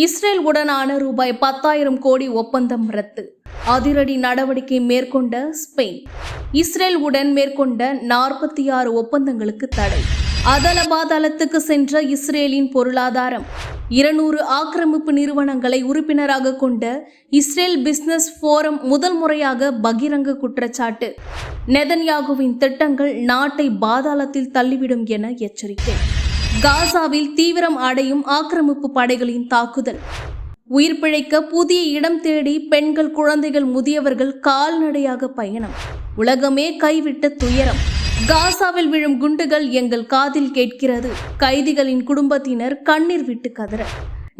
Israel உடனான ரூபாய் 10,000 கோடி ஒப்பந்தம் ரத்து. அதிரடி நடவடிக்கை மேற்கொண்ட ஸ்பெயின். இஸ்ரேல் உடன் மேற்கொண்ட 46 ஒப்பந்தங்களுக்கு தடை. அதலபாதளத்துக்கு சென்ற இஸ்ரேலின் பொருளாதாரம். 200 ஆக்கிரமிப்பு நிறுவனங்களை உறுப்பினராக கொண்ட இஸ்ரேல் பிசினஸ் ஃபோரம் முதல் முறையாக பகிரங்க குற்றச்சாட்டு. நெதன்யாகுவின் திட்டங்கள் நாட்டை பாதாளத்தில் தள்ளிவிடும் என எச்சரிக்கை. காசாவில் தீவிரம் அடையும் ஆக்கிரமிப்பு படைகளின் தாக்குதல். உயிர் பிழைக்க புதிய இடம் தேடி பெண்கள், குழந்தைகள், முதியவர்கள் கால்நடையாக பயணம். உலகமே கைவிட்ட துயரம். காசாவில் விழும் குண்டுகள் எங்கள் காதில் கேட்கிறது. கைதிகளின் குடும்பத்தினர் கண்ணீர் விட்டு கதற.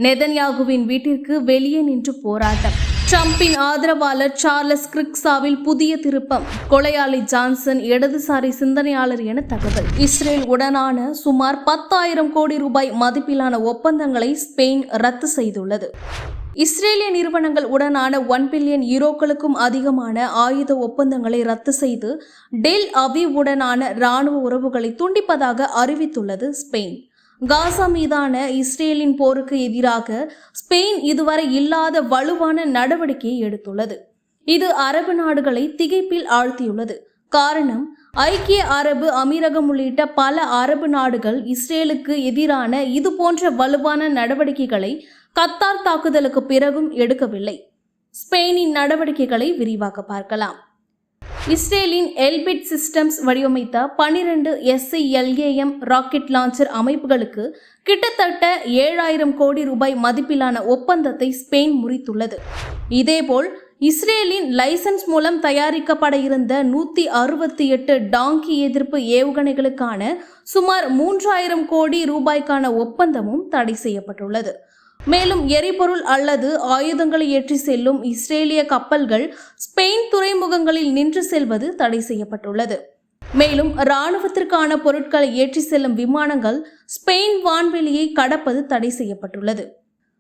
நெதன்யாகுவின் வீட்டிற்கு வெளியே நின்று போராட்டம். ட்ரம்பின் ஆதரவாளர் சார்லஸ் கிரிக்ஸாவில் புதிய திருப்பம். கொலையாளி ஜான்சன் இடதுசாரி சிந்தனையாளர் என தகவல். இஸ்ரேல் உடனான சுமார் 10,000 கோடி ரூபாய் மதிப்பிலான ஒப்பந்தங்களை ஸ்பெயின் ரத்து செய்துள்ளது. இஸ்ரேலிய நிறுவனங்கள் உடனான 1 பில்லியன் யூரோக்களுக்கும் அதிகமான ஆயுத ஒப்பந்தங்களை ரத்து செய்து டெல் அவீவ் உடனான இராணுவ உறவுகளை துண்டிப்பதாக அறிவித்துள்ளது ஸ்பெயின். காசா மீதான இஸ்ரேலின் போருக்கு எதிராக ஸ்பெயின் இதுவரை இல்லாத வலுவான நடவடிக்கையை எடுத்துள்ளது. இது அரபு நாடுகளை திகைப்பில் ஆழ்த்தியுள்ளது. காரணம், ஐக்கிய அரபு அமீரகம் உள்ளிட்ட பல அரபு நாடுகள் இஸ்ரேலுக்கு எதிரான இதுபோன்ற வலுவான நடவடிக்கைகளை கத்தார் தாக்குதலுக்கு பிறகும் எடுக்கவில்லை. ஸ்பெயினின் நடவடிக்கைகளை விரிவாக பார்க்கலாம். இஸ்ரேலின் எல்பிட் சிஸ்டம்ஸ் வடிவமைத்த 12 SCLAM ராக்கெட் லான்ச்சர் அமைப்புகளுக்கு கிட்டத்தட்ட 7,000 கோடி ரூபாய் மதிப்பிலான ஒப்பந்தத்தை ஸ்பெயின் முறித்துள்ளது. இதேபோல் இஸ்ரேலின் லைசன்ஸ் மூலம் தயாரிக்கப்பட இருந்த 168 டாங்கி எதிர்ப்பு ஏவுகணைகளுக்கான சுமார் 3,000 கோடி ரூபாய்க்கான ஒப்பந்தமும் தடை செய்யப்பட்டுள்ளது. மேலும் எரிபொருள் அல்லது ஆயுதங்களை ஏற்றி செல்லும் இஸ்ரேலிய கப்பல்கள் ஸ்பெயின் துறைமுகங்களில் நின்று செல்வது தடை செய்யப்பட்டுள்ளது. மேலும் இராணுவத்திற்கான பொருட்களை ஏற்றி செல்லும் விமானங்கள் ஸ்பெயின் வான்வெளியை கடப்பது தடை செய்யப்பட்டுள்ளது.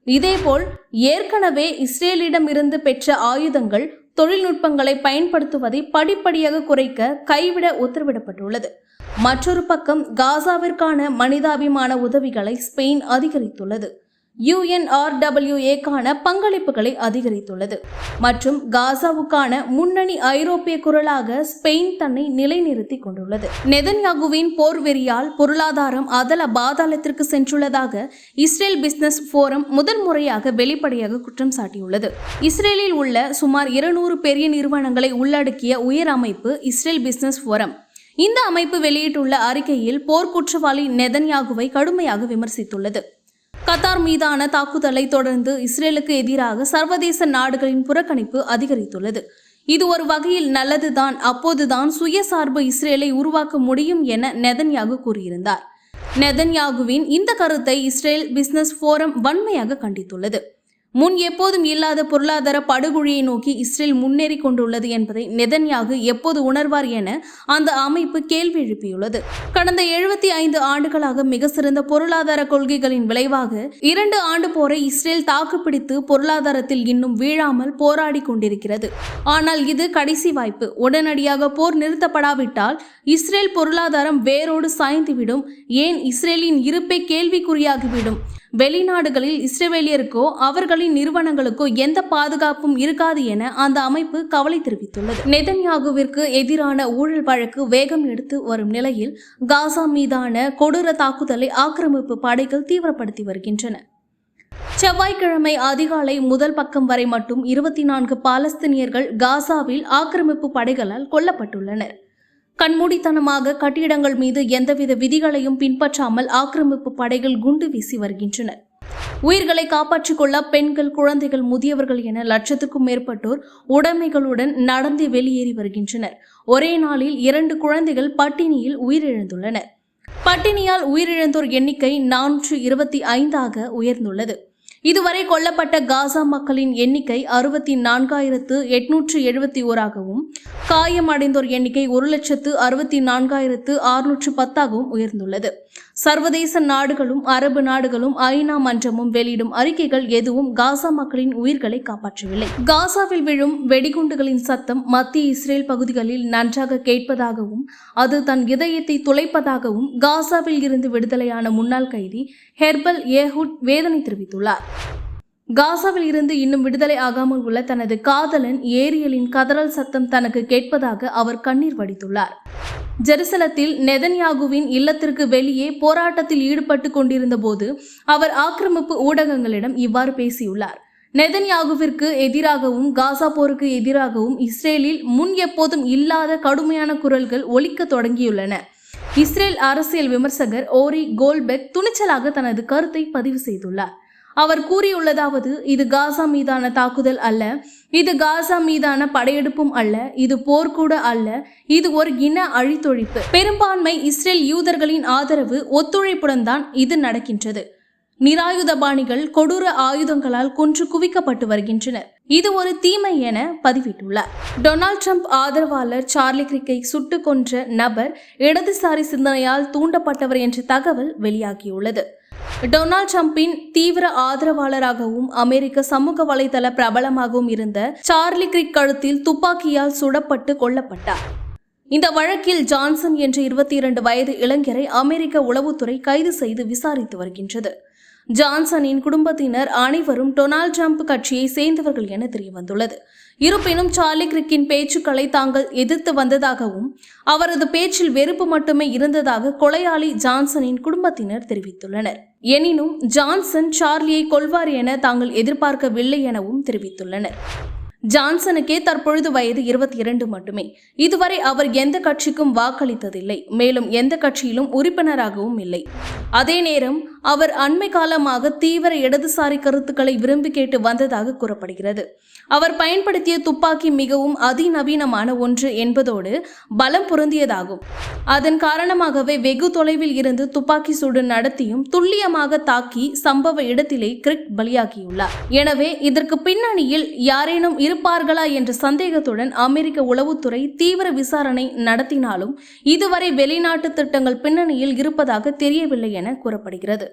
இதேபோல் ஏற்கனவே இஸ்ரேலிடம் இருந்து பெற்ற ஆயுதங்கள், தொழில்நுட்பங்களை பயன்படுத்துவதை படிப்படியாக குறைக்க கைவிட உத்தரவிடப்பட்டுள்ளது. மற்றொரு பக்கம் காசாவிற்கான மனிதாபிமான உதவிகளை ஸ்பெயின் அதிகரித்துள்ளது. UNRWAக்கான பங்களிப்புகளை அதிகரித்துள்ளது மற்றும் காசாவுக்கான முன்னணி ஐரோப்பிய குரலாக ஸ்பெயின் தன்னை நிலைநிறுத்திக் கொண்டுள்ளது. நெதன்யாகுவின் போர் வெறியால் பொருளாதாரம் அதல பாதாளத்திற்கு சென்றுள்ளதாக இஸ்ரேல் பிசினஸ் ஃபோரம் முதல் முறையாக வெளிப்படையாக குற்றம் சாட்டியுள்ளது. இஸ்ரேலில் உள்ள சுமார் 200 பெரிய நிறுவனங்களை உள்ளடக்கிய உயர் அமைப்பு இஸ்ரேல் பிசினஸ் ஃபோரம். இந்த அமைப்பு வெளியிட்டுள்ள அறிக்கையில் போர் குற்றவாளி நெதன்யாகுவை கடுமையாக விமர்சித்துள்ளது. கத்தார் மீதான தாக்குதலை தொடர்ந்து இஸ்ரேலுக்கு எதிராக சர்வதேச நாடுகளின் புறக்கணிப்பு அதிகரித்துள்ளது. இது ஒரு வகையில் நல்லதுதான். அப்போதுதான் சுயசார்பு இஸ்ரேலை உருவாக்க முடியும் என நெதன்யாகு கூறியிருந்தார். நெதன்யாகுவின் இந்த கருத்தை இஸ்ரேல் பிசினஸ் ஃபோரம் வன்மையாக கண்டித்துள்ளது. முன் எப்போதும் இல்லாத பொருளாதார படுகொழியை நோக்கி இஸ்ரேல் முன்னேறி கொண்டுள்ளது என்பதை நெதன்யாகு எப்போது உணர்வார் என அந்த அமைப்பு கேள்வி எழுப்பியுள்ளது. கடந்த 75 ஆண்டுகளாக மிக சிறந்த பொருளாதார கொள்கைகளின் விளைவாக 2 ஆண்டு போரை இஸ்ரேல் தாக்குப்பிடித்து பொருளாதாரத்தில் இன்னும் வீழாமல் போராடி கொண்டிருக்கிறது. ஆனால் இது கடைசி வாய்ப்பு. உடனடியாக போர் நிறுத்தப்படாவிட்டால் இஸ்ரேல் பொருளாதாரம் வேரோடு சாய்ந்துவிடும். ஏன், இஸ்ரேலின் இருப்பை கேள்விக்குறியாகிவிடும். வெளிநாடுகளில் இஸ்ரேலியருக்கோ அவர்களின் நிறுவனங்களுக்கோ எந்த பாதுகாப்பும் இருக்காது என அந்த அமைப்பு கவலை தெரிவித்துள்ளது. நெதன்யாகுவிற்கு எதிரான ஊழல் வழக்கு வேகம் எடுத்து வரும் நிலையில் காசா மீதான கொடூர தாக்குதலை ஆக்கிரமிப்பு படைகள் தீவிரப்படுத்தி வருகின்றன. செவ்வாய்க்கிழமை அதிகாலை முதல் பக்கம் வரை மட்டும் 24 பாலஸ்தீனியர்கள் காசாவில் ஆக்கிரமிப்பு படைகளால் கொல்லப்பட்டுள்ளனர். கண்மூடித்தனமாக கட்டிடங்கள் மீது எந்தவித விதிகளையும் பின்பற்றாமல் ஆக்கிரமிப்பு படைகள் குண்டு வீசி வருகின்றனர். உயிர்களை காப்பாற்றிக் கொள்ள பெண்கள், குழந்தைகள், முதியவர்கள் என லட்சத்துக்கும் மேற்பட்டோர் உடைமைகளுடன் நடந்து வெளியேறி வருகின்றனர். ஒரே நாளில் 2 குழந்தைகள் பட்டினியில் உயிரிழந்துள்ளனர். பட்டினியால் உயிரிழந்தோர் எண்ணிக்கை 425ஆக உயர்ந்துள்ளது. இதுவரை கொல்லப்பட்ட காசா மக்களின் எண்ணிக்கை 64,871ஆகவும் காயமடைந்தோர் எண்ணிக்கை 1,64,610ஆகவும் உயர்ந்துள்ளது. சர்வதேச நாடுகளும் அரபு நாடுகளும் ஐநா மன்றமும் வெளியிடும் அறிக்கைகள் எதுவும் காசா மக்களின் உயிர்களை காப்பாற்றவில்லை. காசாவில் விழும் வெடிகுண்டுகளின் சத்தம் மத்திய இஸ்ரேல் பகுதிகளில் நன்றாக கேட்பதாகவும் அது தன் இதயத்தை துளைப்பதாகவும் காசாவில் இருந்து விடுதலையான முன்னாள் கைதி ஹெர்பல் ஏஹுட் வேதனை தெரிவித்துள்ளார். காசாவில் இருந்து இன்னும் விடுதலை ஆகாமல் உள்ள தனது காதலன் ஏரியலின் கதறல் சத்தம் தனக்கு கேட்பதாக அவர் கண்ணீர் வடித்துள்ளார். ஜெருசலத்தில் நெதன்யாகுவின் இல்லத்திற்கு வெளியே போராட்டத்தில் ஈடுபட்டு கொண்டிருந்த போது அவர் ஆக்கிரமிப்பு ஊடகங்களிடம் இவ்வாறு பேசியுள்ளார். நெதன்யாகுவிற்கு எதிராகவும் காசா போருக்கு எதிராகவும் இஸ்ரேலில் முன் எப்போதும் இல்லாத கடுமையான குரல்கள் ஒலிக்க தொடங்கியுள்ளன. இஸ்ரேல் அரசியல் விமர்சகர் ஓரி கோல்பெக் துணிச்சலாக தனது கருத்தை பதிவு செய்துள்ளார். அவர் கூறியுள்ளதாவது, இது காசா மீதான தாக்குதல் அல்ல, இது காசா மீதான படையெடுப்பும் அல்ல, இது போர்க்கூட அல்ல, இது ஒரு இன அழித்தொழிப்பு. பெரும்பான்மை இஸ்ரேல் யூதர்களின் ஆதரவு ஒத்துழைப்புடன் தான் இது நடக்கின்றது. நிராயுதபாணிகள் கொடூர ஆயுதங்களால் கொன்று குவிக்கப்பட்டு வருகின்றனர். இது ஒரு தீமை என பதிவிட்டுள்ளார். டொனால்ட் ட்ரம்ப் ஆதரவாளர் சார்லி கிரிக்கை சுட்டுக் கொன்ற நபர் இடதுசாரி சிந்தனையால் தூண்டப்பட்டவர் என்ற தகவல் வெளியாகியுள்ளது. டொனால்ட் ட்ரம்பின் தீவிர ஆதரவாளராகவும் அமெரிக்க சமூக வலைதள பிரபலமாகவும் இருந்த சார்லி கிரிக் கழுத்தில் துப்பாக்கியால் சுடப்பட்டு கொல்லப்பட்டார். இந்த வழக்கில் ஜான்சன் என்ற 22 வயது இளைஞரை அமெரிக்க உளவுத்துறை கைது செய்து விசாரித்து வருகின்றது. ஜான்சனின் குடும்பத்தினர் அனைவரும் டொனால்ட் ட்ரம்ப் கட்சியை சேர்ந்தவர்கள் என தெரியவந்துள்ளது. இருப்பினும் சார்லி கிரிக்கின் பேச்சுக்களை தாங்கள் எதிர்த்து வந்ததாகவும் அவரது பேச்சில் வெறுப்பு மட்டுமே இருந்ததாக கொலையாளி ஜான்சனின் குடும்பத்தினர் தெரிவித்துள்ளனர். எனினும் ஜான்சன் சார்லியை கொல்வார் என தாங்கள் எதிர்பார்க்கவில்லை எனவும் தெரிவித்துள்ளனர். ஜான்சனுக்கே தற்பொழுது வயது 22 மட்டுமே. இதுவரை அவர் எந்த கட்சிக்கும் வாக்களித்ததில்லை, மேலும் எந்த கட்சியிலும் உறுப்பினராகவும் இல்லை. அதே நேரம் அவர் அண்மை காலமாக தீவிர இடதுசாரி கருத்துக்களை விரும்பி கேட்டு வந்ததாக கூறப்படுகிறது. அவர் பயன்படுத்திய துப்பாக்கி மிகவும் அதிநவீனமான ஒன்று என்பதோடு பலம் பொருந்தியதாகும். அதன் காரணமாகவே வெகு தொலைவில் இருந்து துப்பாக்கி சூடு நடத்தியும் துல்லியமாக தாக்கி சம்பவ இடத்திலே கிரிக் பலியாகியுள்ளார். எனவே இதற்கு பின்னணியில் யாரேனும் இருப்பார்களா என்ற சந்தேகத்துடன் அமெரிக்க உளவுத்துறை தீவிர விசாரணை நடத்தினாலும் இதுவரை வெளிநாட்டு திட்டங்கள் பின்னணியில் இருப்பதாக தெரியவில்லை என கூறப்படுகிறது.